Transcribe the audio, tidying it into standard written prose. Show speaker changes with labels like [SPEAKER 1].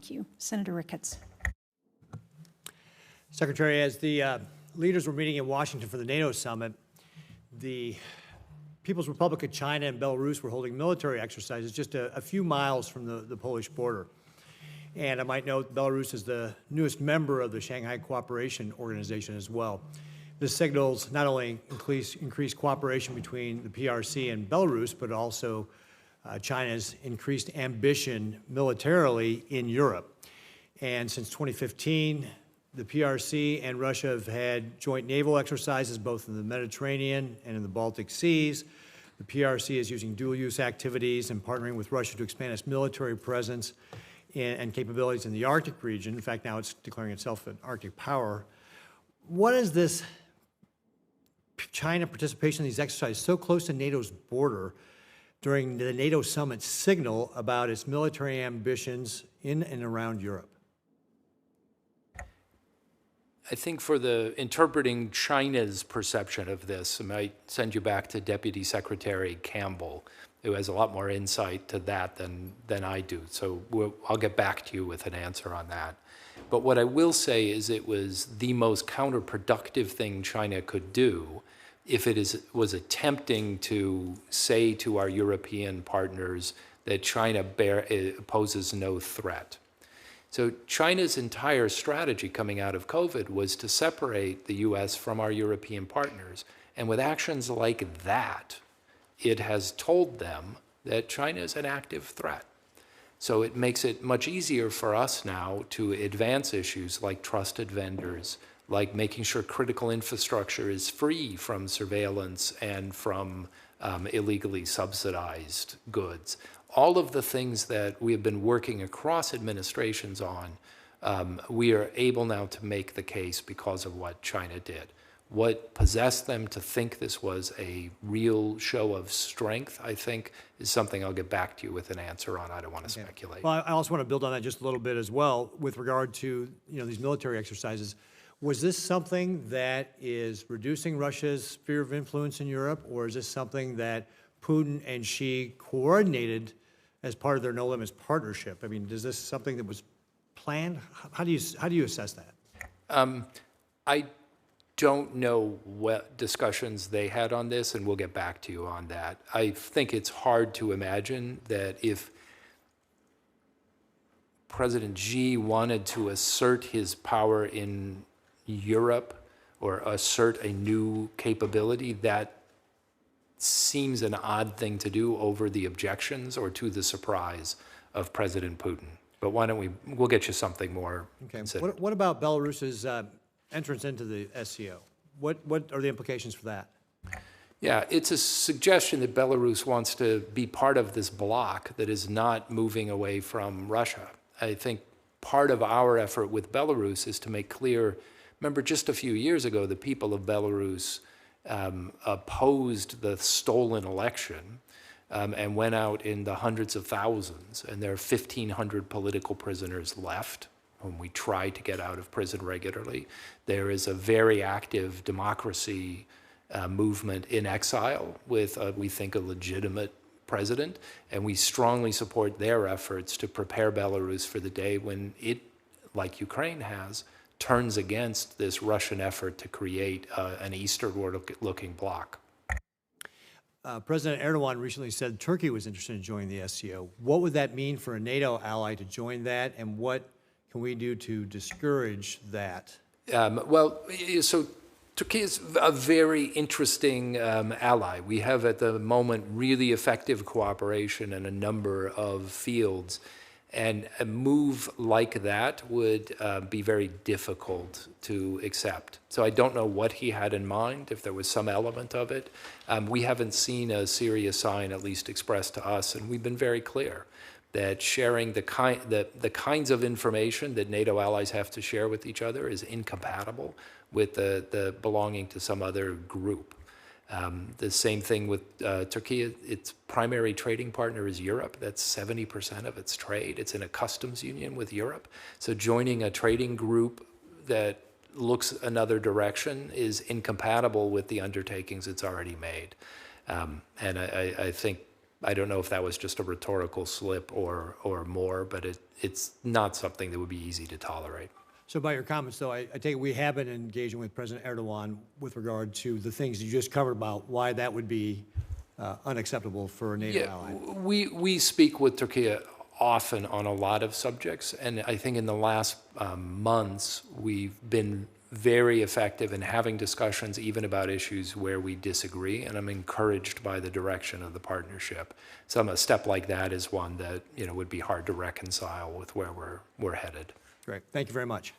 [SPEAKER 1] Thank you. Senator Ricketts.
[SPEAKER 2] Secretary, as the leaders were meeting in Washington for the NATO summit, the People's Republic of China and Belarus were holding military exercises just a few miles from the Polish border. And I might note Belarus is the newest member of the Shanghai Cooperation Organization as well. This signals not only increased cooperation between the PRC and Belarus, but also China's increased ambition militarily in Europe. And since 2015, the PRC and Russia have had joint naval exercises both in the Mediterranean and in the Baltic Seas. The PRC is using dual-use activities and partnering with Russia to expand its military presence and capabilities in the Arctic region. In fact, now it's declaring itself an Arctic power. What is this China participation in these exercises so close to NATO's border during the NATO summit signal about its military ambitions in and around Europe?
[SPEAKER 3] I think for the interpreting China's perception of this, I might send you back to Deputy Secretary Campbell, who has a lot more insight to that than I do. So I'll get back to you with an answer on that. But what I will say is it was the most counterproductive thing China could do if it was attempting to say to our European partners that China poses no threat. So China's entire strategy coming out of COVID was to separate the U.S. from our European partners. And with actions like that, it has told them that China is an active threat. So it makes it much easier for us now to advance issues like trusted vendors, like making sure critical infrastructure is free from surveillance and from illegally subsidized goods. All of the things that we have been working across administrations on, we are able now to make the case because of what China did. What possessed them to think this was a real show of strength, I think, is something I'll get back to you with an answer on. I don't want to speculate.
[SPEAKER 2] Well, I also want to build on that just a little bit as well with regard to these military exercises. Was this something that is reducing Russia's sphere of influence in Europe, or is this something that Putin and Xi coordinated as part of their no limits partnership? I mean, is this something that was planned? How do you assess that?
[SPEAKER 3] I don't know what discussions they had on this, and we'll get back to you on that. I think it's hard to imagine that if President Xi wanted to assert his power in Europe or assert a new capability, that seems an odd thing to do over the objections or to the surprise of President Putin. But why don't we'll get you something more.
[SPEAKER 2] Okay. What about Belarus's entrance into the SCO? What are the implications for that?
[SPEAKER 3] Yeah, it's a suggestion that Belarus wants to be part of this bloc that is not moving away from Russia. I think part of our effort with Belarus is to make clear, remember just a few years ago, the people of Belarus opposed the stolen election and went out in the hundreds of thousands, and there are 1,500 political prisoners left whom we try to get out of prison regularly. There is a very active democracy movement in exile with, we think, a legitimate president, and we strongly support their efforts to prepare Belarus for the day when it, like Ukraine has, turns against this Russian effort to create an eastward-looking bloc.
[SPEAKER 2] President Erdogan recently said Turkey was interested in joining the SCO. What would that mean for a NATO ally to join that, and what can we do to discourage that?
[SPEAKER 3] So Turkey is a very interesting ally. We have at the moment really effective cooperation in a number of fields. And a move like that would be very difficult to accept. So I don't know what he had in mind, if there was some element of it. We haven't seen a serious sign, at least expressed to us, and we've been very clear that sharing the kinds of information that NATO allies have to share with each other is incompatible with the belonging to some other group. The same thing with Turkey. Its primary trading partner is Europe. That's 70% of its trade. It's in a customs union with Europe. So joining a trading group that looks another direction is incompatible with the undertakings it's already made. And I think I don't know if that was just a rhetorical slip or more, but it's not something that would be easy to tolerate.
[SPEAKER 2] So by your comments, though, I take it we have been engaging with President Erdogan with regard to the things you just covered about why that would be unacceptable for a NATO ally.
[SPEAKER 3] We speak with Turkey often on a lot of subjects, and I think in the last months we've been very effective in having discussions even about issues where we disagree, and I'm encouraged by the direction of the partnership. So a step like that is one that would be hard to reconcile with where we're headed.
[SPEAKER 2] Great. Thank you very much.